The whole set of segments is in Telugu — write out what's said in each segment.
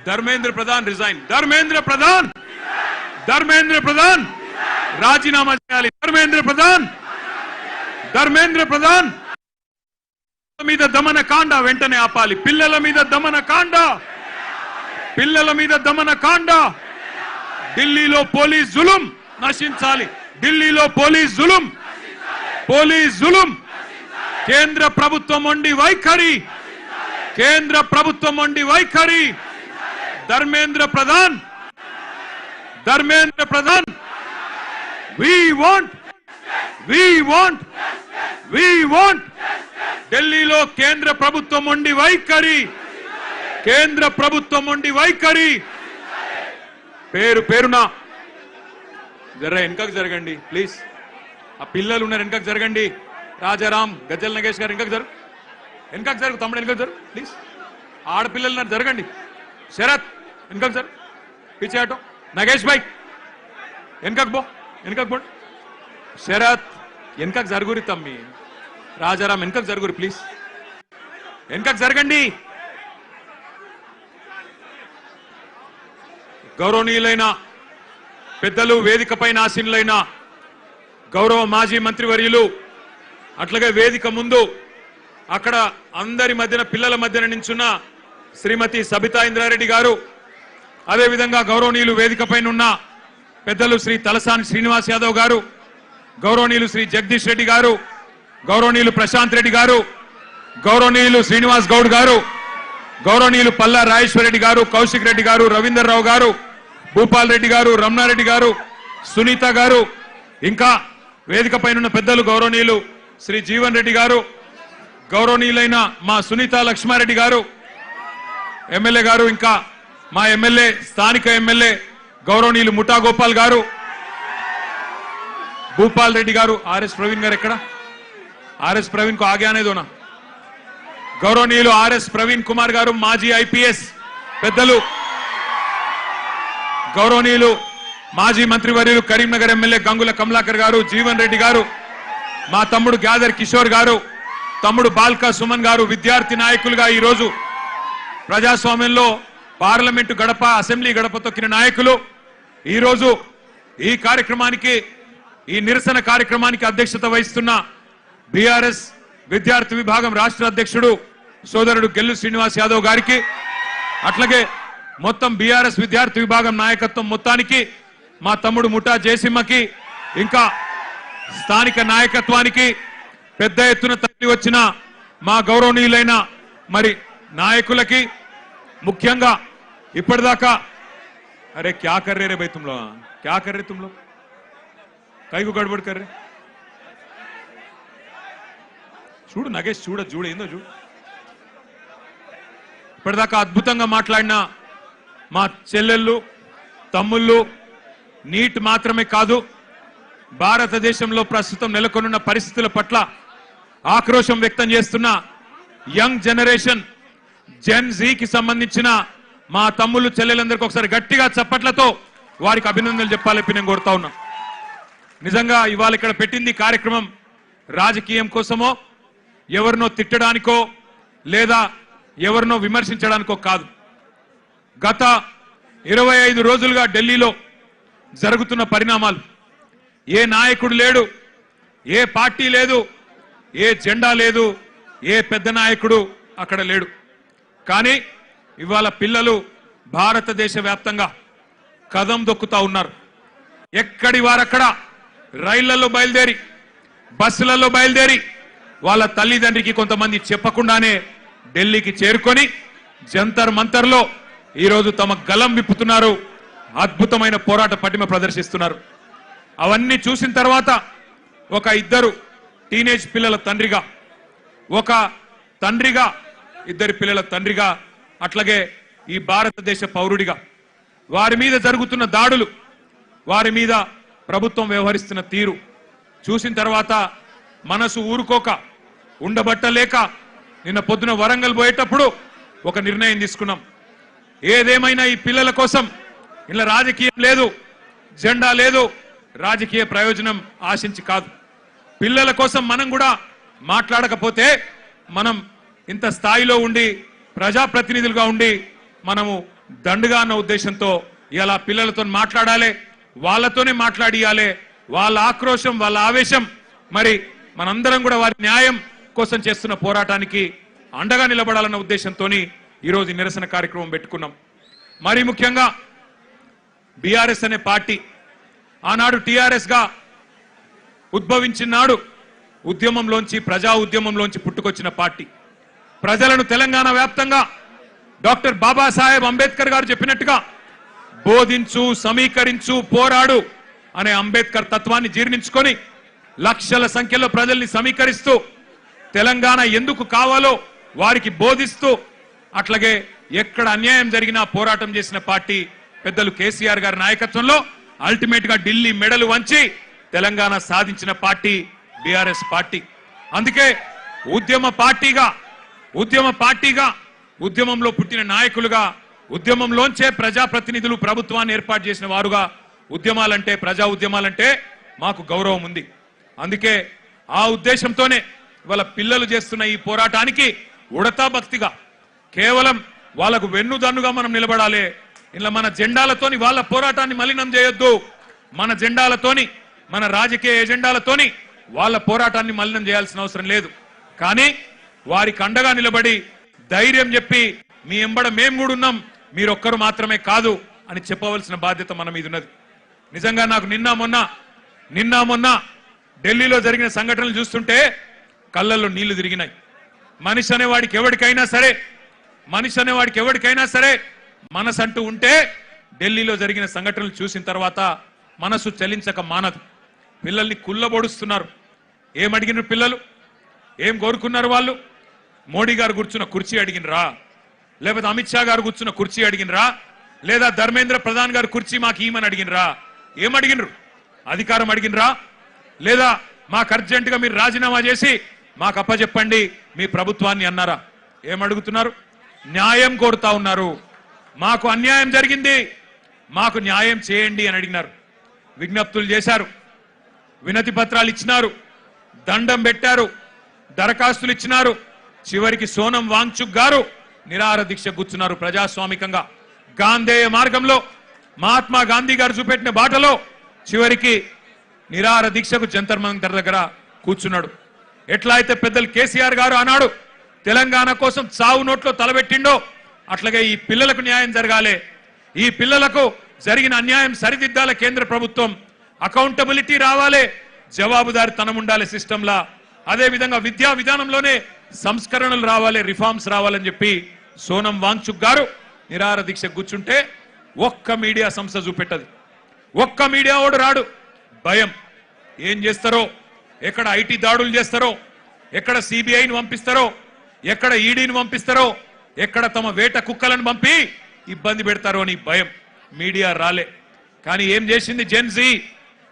धर्मेंद्र प्रधान रिजाइन धर्मेंद्र प्रधान राजीनामा చేయాలి ధర్మేంద్ర ప్రధాన్ మీద దమన కాండ వెంటనే ఆపాలి పిల్లల మీద దమన కాండ ఢిల్లీలో పోలీస్ జులుం నశించాలి ఢిల్లీలో పోలీస్ జులుం కేంద్ర ప్రభుత్వం మొండి వైఖరి ధర్మేంద్ర ప్రధాన్ we want ఢిల్లీలో కేంద్ర ప్రభుత్వం మొండి వైఖరి పేరున జర వెనకకు జరగండి ప్లీజ్ ఆ పిల్లలు ఉన్నారు వెనకకు జరగండి రాజారాం గజ్జల్ నగేష్ గారు వెనకకు జరుగు తమ్ముడు వెనకకు జరుగు ప్లీజ్ ఆడపిల్లలు ఉన్నారు జరగండి శరత్ వెనకకు జరుగు పీछे हटो నగేష్ భాయ్ వెనకకు పో శరత్ వెనకకు జరుగురి తమ్మి రాజారాం వెనకకు జరుగురి ప్లీజ్ వెనకకు జరగండి గౌరవనీయులైన పెద్దలు వేదికపైన ఆసీనులైన గౌరవ మాజీ మంత్రివర్యులు అట్లాగే వేదిక ముందు అక్కడ అందరి మధ్యన పిల్లల మధ్యన నించున్న శ్రీమతి సబితా ఇంద్రారెడ్డి గారు అదే విధంగా గౌరవనీయులు వేదికపైన ఉన్న పెద్దలు శ్రీ తలసాని శ్రీనివాస్ యాదవ్ గారు గౌరవనీయులు శ్రీ జగదీష్ రెడ్డి గారు గౌరవనీయులు ప్రశాంత్ రెడ్డి గారు గౌరవనీయులు శ్రీనివాస్ గౌడ్ గారు గౌరవనీయులు పల్లా రాజేశ్వర రెడ్డి గారు కౌశిక్ రెడ్డి గారు రవీందర్ రావు గారు భూపాల్ రెడ్డి గారు రమణారెడ్డి గారు సునీత గారు ఇంకా వేదిక పైన పెద్దలు గౌరవనీయులు శ్రీ జీవన్ రెడ్డి గారు గౌరవనీయులైన మా సునీత లక్ష్మారెడ్డి గారు ఎమ్మెల్యే గారు ఇంకా మా ఎమ్మెల్యే స్థానిక ఎమ్మెల్యే గౌరవనీయులు ముఠా గోపాల్ గారు భూపాల్ రెడ్డి గారు ఆర్ఎస్ ప్రవీణ్ గారు ఎక్కడ ఆర్ఎస్ ప్రవీణ్ కు ఆగే అనేది దోనా గౌరవనీయులు ఆర్ఎస్ ప్రవీణ్ కుమార్ గారు మాజీ ఐపీఎస్ పెద్దలు గౌరవనీయులు మాజీ మంత్రివర్యులు కరీంనగర్ ఎమ్మెల్యే గంగుల కమలాకర్ గారు జీవన్ రెడ్డి గారు మా తమ్ముడు గ్యాదర్ కిషోర్ గారు తమ్ముడు బాల్కా సుమన్ గారు విద్యార్థి నాయకులుగా ఈ రోజు ప్రజాస్వామ్యంలో పార్లమెంటు గడప అసెంబ్లీ గడప తొక్కిన నాయకులు ఈ రోజు ఈ కార్యక్రమానికి ఈ నిరసన కార్యక్రమానికి అధ్యక్షత వహిస్తున్న బీఆర్ఎస్ విద్యార్థి విభాగం రాష్ట్ర అధ్యక్షుడు సోదరుడు గెల్లు శ్రీనివాస్ యాదవ్ గారికి అట్లాగే మొత్తం బీఆర్ఎస్ విద్యార్థి విభాగం నాయకత్వం మొత్తానికి మా తమ్ముడు ముఠా జయసింహకి ఇంకా స్థానిక నాయకత్వానికి పెద్ద ఎత్తున తరలి వచ్చిన మా గౌరవనీయులైన మరి నాయకులకి ముఖ్యంగా ఇప్పటిదాకా అరే క్యా కర్ రే భయ్ తుమ్ లోగ్ క్యా కర్ రే తుమ్ లోగ్ కైకు గడబడ్ కర్ రే చూడు నగేష్ చూడు ఏందో చూడు ఇప్పటిదాకా అద్భుతంగా మాట్లాడిన మా చెల్లెళ్ళు తమ్ముళ్ళు నీట్ మాత్రమే కాదు భారతదేశంలో ప్రస్తుతం నెలకొన్న పరిస్థితుల పట్ల ఆక్రోశం వ్యక్తం చేస్తున్న యంగ్ జనరేషన్ జెన్ జీకి సంబంధించిన మా తమ్ముళ్ళు చెల్లెలందరికీ ఒకసారి గట్టిగా చప్పట్లతో వారికి అభినందనలు చెప్పాలని నేను కోరుతా ఉన్నా నిజంగా ఇవాళ ఇక్కడ పెట్టింది కార్యక్రమం రాజకీయం కోసమో ఎవరినో తిట్టడానికో లేదా ఎవరినో విమర్శించడానికో కాదు గత 25 రోజులుగా ఢిల్లీలో జరుగుతున్న పరిణామాలు ఏ నాయకుడు లేడు ఏ పార్టీ లేదు ఏ జెండా లేదు ఏ పెద్ద నాయకుడు అక్కడ లేడు కానీ ఇవాళ పిల్లలు భారతదేశ వ్యాప్తంగా కదం దొక్కుతా ఉన్నారు ఎక్కడి వారక్కడ రైళ్లలో బయలుదేరి బస్సులలో బయలుదేరి వాళ్ళ తల్లిదండ్రికి కొంతమంది చెప్పకుండానే ఢిల్లీకి చేరుకొని జంతర్ మంతర్లో ఈ రోజు తమ గలం విప్పుతున్నారు అద్భుతమైన పోరాట పటిమ ప్రదర్శిస్తున్నారు అవన్నీ చూసిన తర్వాత ఒక ఇద్దరు టీనేజ్ పిల్లల తండ్రిగా ఒక తండ్రిగా ఇద్దరు పిల్లల తండ్రిగా అట్లాగే ఈ భారతదేశ పౌరుడిగా వారి మీద జరుగుతున్న దాడులు వారి మీద ప్రభుత్వం వ్యవహరిస్తున్న తీరు చూసిన తర్వాత మనసు ఊరుకోక ఉండబట్టలేక నిన్న పొద్దున వరంగల్ పోయేటప్పుడు ఒక నిర్ణయం తీసుకున్నాం ఏదేమైనా ఈ పిల్లల కోసం ఇలా రాజకీయం లేదు జెండా లేదు రాజకీయ ప్రయోజనం ఆశించి కాదు పిల్లల కోసం మనం కూడా మాట్లాడకపోతే మనం ఇంత స్థాయిలో ఉండి ప్రజాప్రతినిధులుగా ఉండి మనము దండుగా అన్న ఉద్దేశంతో ఇలా పిల్లలతో మాట్లాడాలి, వాళ్ళతోనే మాట్లాడియాలి. వాళ్ళ ఆక్రోశం, వాళ్ళ ఆవేశం, మరి మనందరం కూడా వారి న్యాయం కోసం చేస్తున్న పోరాటానికి అండగా నిలబడాలన్న ఉద్దేశంతో ఈరోజు నిరసన కార్యక్రమం పెట్టుకున్నాం. మరి ముఖ్యంగా బీఆర్ఎస్ అనే పార్టీ ఆనాడు టీఆర్ఎస్ గా ఉద్భవించినాడు ఉద్యమంలోంచి, ప్రజా ఉద్యమంలోంచి పుట్టుకొచ్చిన పార్టీ. ప్రజలను తెలంగాణ వ్యాప్తంగా డాక్టర్ బాబాసాహెబ్ అంబేద్కర్ గారు చెప్పినట్టుగా బోధించు, సమీకరించు, పోరాడు అనే అంబేద్కర్ తత్వాన్ని జీర్ణించుకొని లక్షల సంఖ్యలో ప్రజల్ని సమీకరిస్తూ తెలంగాణ ఎందుకు కావాలో వారికి బోధిస్తూ, అట్లాగే ఎక్కడ అన్యాయం జరిగినా పోరాటం చేసిన పార్టీ పెద్దలు కేసీఆర్ గారి నాయకత్వంలో అల్టిమేట్ గా ఢిల్లీ మెడలు వంచి తెలంగాణ సాధించిన పార్టీ బీఆర్ఎస్ పార్టీ. అందుకే ఉద్యమ పార్టీగా ఉద్యమంలో పుట్టిన నాయకులుగా, ఉద్యమంలోంచే ప్రజాప్రతినిధులు ప్రభుత్వాన్ని ఏర్పాటు చేసిన వారుగా ఉద్యమాలంటే, ప్రజా ఉద్యమాలంటే మాకు గౌరవం ఉంది. అందుకే ఆ ఉద్దేశంతోనే వాళ్ళ పిల్లలు చేస్తున్న ఈ పోరాటానికి ఉడతా భక్తిగా కేవలం వాళ్ళకు వెన్నుదన్నుగా మనం నిలబడాలి. ఇలా మన జెండాలతోని వాళ్ళ పోరాటాన్ని మలినం చేయొద్దు. మన జెండాలతోని, మన రాజకీయ ఎజెండాలతోని వాళ్ళ పోరాటాన్ని మలినం చేయాల్సిన అవసరం లేదు. కానీ వారికి అండగా నిలబడి ధైర్యం చెప్పి మీ ఎంబడ మేము కూడా ఉన్నాం, మీరొక్కరు మాత్రమే కాదు అని చెప్పవలసిన బాధ్యత మన మీద ఉన్నది. నిజంగా నాకు నిన్న మొన్న ఢిల్లీలో జరిగిన సంఘటనలు చూస్తుంటే కళ్ళల్లో నీళ్లు తిరిగినాయి. మనిషి అనేవాడికి ఎవరికైనా సరే మనసు అంటూ ఉంటే ఢిల్లీలో జరిగిన సంఘటనలు చూసిన తర్వాత మనసు చలించక మానదు. పిల్లల్ని కుల్లబొడుస్తున్నారు. ఏమడిగినారు పిల్లలు? ఏం కోరుకున్నారు వాళ్ళు? మోడీ గారు కూర్చున్న కుర్చీ అడిగినరా? లేకపోతే అమిత్ షా గారు కూర్చున్న కుర్చీ అడిగినరా? లేదా ధర్మేంద్ర ప్రధాన్ గారు కుర్చీ మాకు ఈమని అడిగినరా? ఏమడిగినరు? అధికారం అడిగినరా? లేదా మాకు అర్జెంటుగా మీరు రాజీనామా చేసి మాకు అప్పచెప్పండి మీ ప్రభుత్వాన్ని అన్నారా? ఏమడుగుతున్నారు? న్యాయం కోరుతా ఉన్నారు. మాకు అన్యాయం జరిగింది, మాకు న్యాయం చేయండి అని అడిగినారు. విజ్ఞప్తులు చేశారు, వినతి పత్రాలు ఇచ్చినారు, దండం పెట్టారు, దరఖాస్తులు ఇచ్చినారు. చివరికి సోనం వాంగ్చుక్ గారు నిరాహార దీక్ష కూర్చున్నారు. ప్రజాస్వామికంగా గాంధేయ మార్గంలో మహాత్మా గాంధీ గారు చూపెట్టిన బాటలో చివరికి నిరాహార దీక్షకు జంతర్ మంతర్ దగ్గర కూర్చున్నాడు. ఎట్లా అయితే పెద్దలు కేసీఆర్ గారు ఆనాడు తెలంగాణ కోసం చావు నోట్లో తలబెట్టిండో అట్లాగే ఈ పిల్లలకు న్యాయం జరగాలి, ఈ పిల్లలకు జరిగిన అన్యాయం సరిదిద్దాల కేంద్ర ప్రభుత్వం, అకౌంటబిలిటీ రావాలి, జవాబుదారితనం ఉండాలి సిస్టంలా. అదే విధంగా విద్యా విధానంలోనే సంస్కరణలు రావాలి, రిఫార్మ్స్ రావాలని చెప్పి సోనం వాంగ్చుక్ గారు నిరాహార దీక్ష కూర్చుంటే ఒక్క మీడియా సంస్థ చూపెట్టదు, ఒక్క మీడియా ఓడు రాడు. భయం. ఏం చేస్తారో, ఎక్కడ ఐటీ దాడులు చేస్తారో, ఎక్కడ సిబిఐని పంపిస్తారో, ఎక్కడ ఈడీని పంపిస్తారో, ఎక్కడ తమ వేట కుక్కలను పంపి ఇబ్బంది పెడతారో అని భయం. మీడియా రాలే. కానీ ఏం చేసింది జెన్జీ,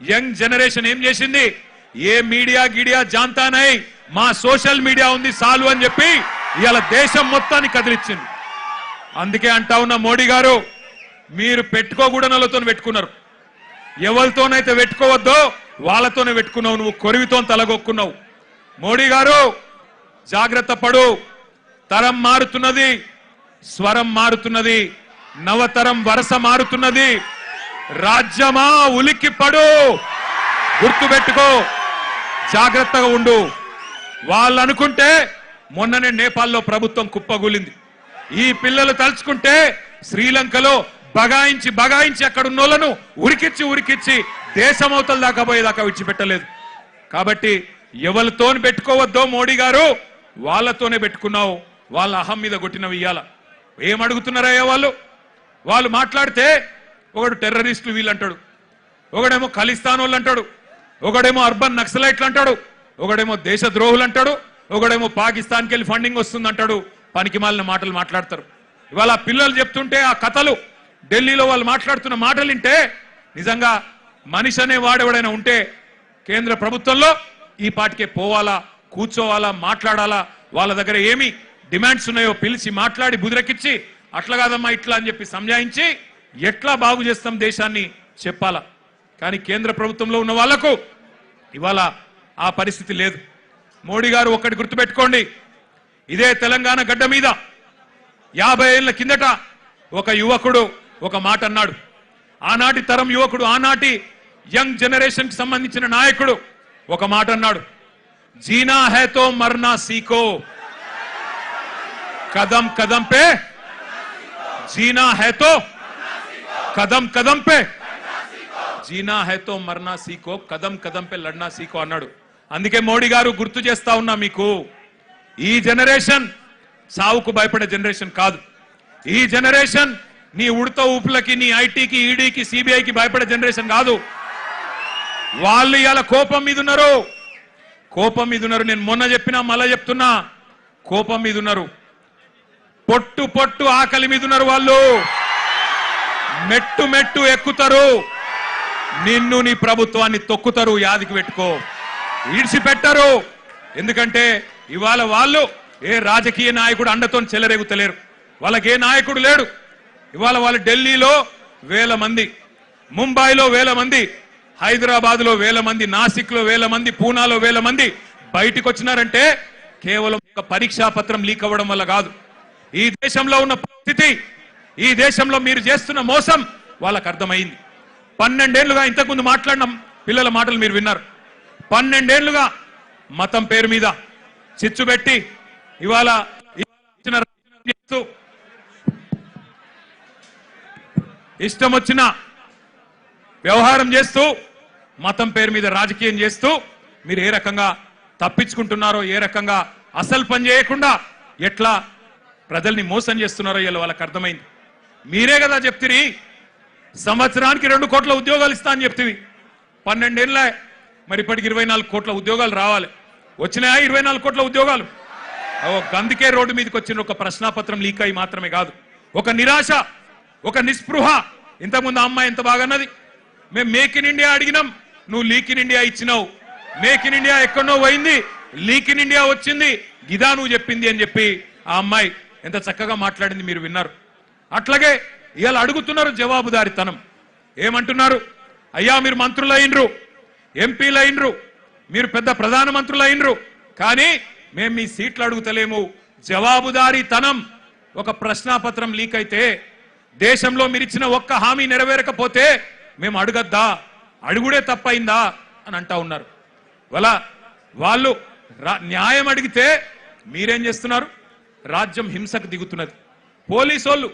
యంగ్ జనరేషన్ ఏం చేసింది? ఏ మీడియా గిడియా జాంతానై, మా సోషల్ మీడియా ఉంది సాలు అని చెప్పి ఇవాళ దేశం మొత్తాన్ని కదిలిచ్చింది. అందుకే అంటా ఉన్న మోడీ గారు, మీరు పెట్టుకోకూడనలతో పెట్టుకున్నారు, ఎవరితోనైతే పెట్టుకోవద్దో వాళ్ళతోనే పెట్టుకున్నావు, నువ్వు కొరివితో తలగొక్కున్నావు. మోడీ గారు జాగ్రత్త పడు, తరం మారుతున్నది, స్వరం మారుతున్నది, నవతరం వరస మారుతున్నది. రాజ్యమా ఉలిక్కి పడు, గుర్తుపెట్టుకో, జాగ్రత్తగా ఉండు. వాళ్ళు అనుకుంటే మొన్ననే నేపాల్లో ప్రభుత్వం కుప్పగూలింది. ఈ పిల్లలు తలుచుకుంటే శ్రీలంకలో బగాయించి అక్కడ ఉన్నోళ్లను ఉరికిచ్చి దేశమవతల దాకా పోయేదాకా విడిచిపెట్టలేదు. కాబట్టి ఎవరితో పెట్టుకోవద్దో మోడీ గారు, వాళ్ళతోనే పెట్టుకున్నావు. వాళ్ళ అహం మీద కొట్టినవి ఇయ్యాల. ఏమడుగుతున్నారయ్యా వాళ్ళు మాట్లాడితే ఒకడు టెర్రరిస్టులు వీళ్ళు అంటాడు, ఒకడేమో ఖలిస్తాన్ వాళ్ళు అంటాడు, ఒకడేమో అర్బన్ నక్సలైట్లు అంటాడు, ఒకడేమో దేశద్రోహులు అంటాడు, ఒకడేమో పాకిస్తాన్కి వెళ్ళి ఫండింగ్ వస్తుంది అంటాడు. పనికి మాలిన మాటలు మాట్లాడతారు. ఇవాళ పిల్లలు చెప్తుంటే ఆ కథలు, ఢిల్లీలో వాళ్ళు మాట్లాడుతున్న మాటలు వింటే నిజంగా మనిషి అనే వాడెవడైనా ఉంటే కేంద్ర ప్రభుత్వంలో ఈ పాటికే పోవాలా, కూర్చోవాలా, మాట్లాడాలా. వాళ్ళ దగ్గర ఏమి డిమాండ్స్ ఉన్నాయో పిలిచి మాట్లాడి బుదిరెక్కిచ్చి అట్లా కాదమ్మా ఇట్లా అని చెప్పి సంజాయించి ఎట్లా బాగు చేస్తాం దేశాన్ని చెప్పాలా. కానీ కేంద్ర ప్రభుత్వంలో ఉన్న వాళ్లకు ఇవాళ ఆ పరిస్థితి లేదు. మోడీ గారు ఒక్కటి గుర్తుపెట్టుకోండి, ఇదే తెలంగాణ గడ్డ మీద 50 ఏళ్ల కిందట ఒక యువకుడు ఒక మాట అన్నాడు. ఆనాటి తరం యువకుడు, ఆనాటి యంగ్ జనరేషన్ కి సంబంధించిన నాయకుడు ఒక మాట అన్నాడు. జీనా హై తో మర్నా సీఖో, కదం కదం పే జీనా హై తో కదం కదం పే జీనా హై తో మర్నా సీఖో, కదం కదం పే లడ్నా సీఖో అన్నాడు. అందుకే మోడీ గారు గుర్తు చేస్తా ఉన్నా మీకు, ఈ జనరేషన్ సావుకు భయపడే జనరేషన్ కాదు. ఈ జనరేషన్ నీ ఉడత ఊపులకి, నీ ఐటీకి, ఈడీకి, సిబిఐకి భయపడే జనరేషన్ కాదు. వాళ్ళు ఇవాళ కోపం మీద ఉన్నారు, కోపం మీద ఉన్నారు. నేను మొన్న చెప్పినా మళ్ళా చెప్తున్నా, కోపం మీద ఉన్నారు. పొట్టు పొట్టు ఆకలి మీద ఉన్నారు. వాళ్ళు మెట్టు మెట్టు ఎక్కుతారు, నిన్ను నీ ప్రభుత్వాన్ని తొక్కుతారు. యాదికి పెట్టుకో, ఈడ్చిపెట్టరు. ఎందుకంటే ఇవాళ వాళ్ళు ఏ రాజకీయ నాయకుడు అండతో చెలరేగుతలేరు. వాళ్ళకి ఏ నాయకుడు లేడు. ఇవాళ వాళ్ళు ఢిల్లీలో వేల మంది, ముంబైలో వేల మంది, హైదరాబాద్ లో వేల మంది, నాసిక్ లో వేల మంది, పూనాలో వేల మంది బయటికి వచ్చినారంటే కేవలం ఒక పరీక్షా పత్రం లీక్ అవ్వడం వల్ల కాదు. ఈ దేశంలో ఉన్న పరిస్థితి, ఈ దేశంలో మీరు చేస్తున్న మోసం వాళ్ళకు అర్థమైంది. 12 ఏళ్లుగా, ఇంతకుముందు మాట్లాడిన పిల్లల మాటలు మీరు విన్నారు. 12 ఏళ్లుగా మతం పేరు మీద చిచ్చు పెట్టి ఇవాళ ఇష్టం వచ్చిన వ్యవహారం చేస్తూ, మతం పేరు మీద రాజకీయం చేస్తూ మీరు ఏ రకంగా తప్పించుకుంటున్నారో, ఏ రకంగా అసలు పని చేయకుండా ఎట్లా ప్రజల్ని మోసం చేస్తున్నారో ఇలా వాళ్ళకి అర్థమైంది. మీరే కదా చెప్తిరి, సంవత్సరానికి 2 కోట్ల ఉద్యోగాలు ఇస్తా అని చెప్తివి. 12 ఏళ్ళ మరి ఇప్పటికి 24 కోట్ల ఉద్యోగాలు రావాలి. వచ్చినాయా 24 కోట్ల ఉద్యోగాలు? అందుకే రోడ్డు మీదకి వచ్చిన ఒక ప్రశ్నాపత్రం లీక్ అయి మాత్రమే కాదు, ఒక నిరాశ, ఒక నిస్పృహ. ఇంతకుముందు అమ్మాయి ఎంత బాగా అన్నది, మేము మేక్ ఇన్ ఇండియా అడిగినాం, నువ్వు లీక్ ఇన్ ఇండియా ఇచ్చినావు. మేక్ ఇన్ ఇండియా ఎక్కడో పోయింది, లీక్ ఇన్ ఇండియా వచ్చింది, గిదా నువ్వు చెప్పింది అని చెప్పి ఆ అమ్మాయి ఎంత చక్కగా మాట్లాడింది మీరు విన్నారు. అట్లాగే ఇవాళ అడుగుతున్నారు జవాబుదారితనం. ఏమంటున్నారు? అయ్యా మీరు మంత్రులు అయినరు, ఎంపీలు అయినరు, మీరు పెద్ద ప్రధానమంత్రులు అయినరు, కానీ మేము మీ సీట్లు అడుగుతలేము. జవాబుదారీతనం. ఒక ప్రశ్నాపత్రం లీక్ అయితే, దేశంలో మీరు ఇచ్చిన ఒక్క హామీ నెరవేరకపోతే మేము అడగద్దా, అడుగుడే తప్పైందా అని అంటా ఉన్నారు. వాళ్ళు న్యాయం అడిగితే మీరేం చేస్తున్నారు? రాజ్యం హింసకు దిగుతున్నది. పోలీసోళ్ళు